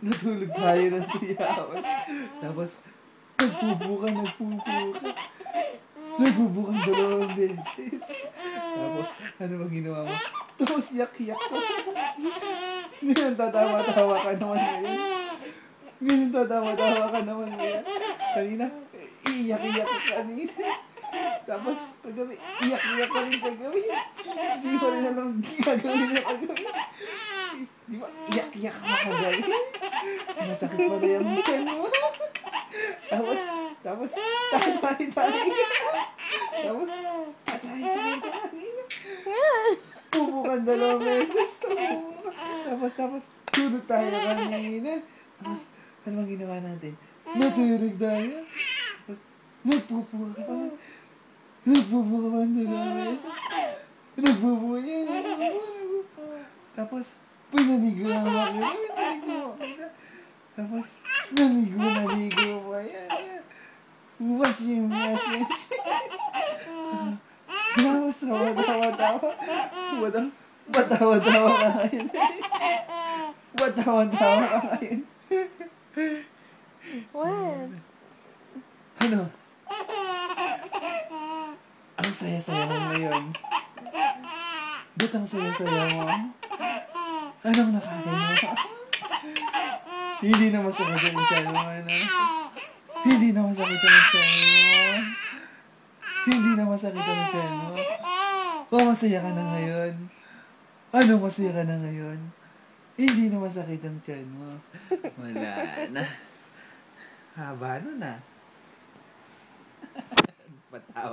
Natulog tayo ng 3 hours. Tapos, nagpupuka. Nagpupuka 2 beses. Tapos, ano bang ginawa mo? Tapos, yak-yak ko. Ngayon, tatawa-tawa ka naman ngayon. Kanina, iyak-iyak ka kanina. Tapos, kagabi, iyak-iyak ka rin kagabi. Hindi ko rin alam gagawin na kagabi. Di ba, iyak-iyak ka kagabi. Masakit pa rin ang tiyan mo. Tapos, tatay-tay. Tapos, tatay-tay. Pupukan 2 beses. Tapos, tulog tayo kanina. Tapos, ano bang ginawa natin? Natulog tayo. Tapos, nagpupuka pa 2 beses. Nagpupuka yan. Tapos, pinanigo naman ako. Tapos, naligo pa yan. Washing. Tapos, batawa-tawa ka ngayon. What? Ano? Ang saya-saya mo ngayon. Ba't ang saya-saya mo? Anong nakain mo? Hindi na masakit ang tiyan mo, ano? Hindi na masakit ang tiyan mo. O, masaya ka na ngayon. Ano masaya ka na ngayon? Hindi na masakit ang tiyan mo. Wala na. Haba na. Patawa.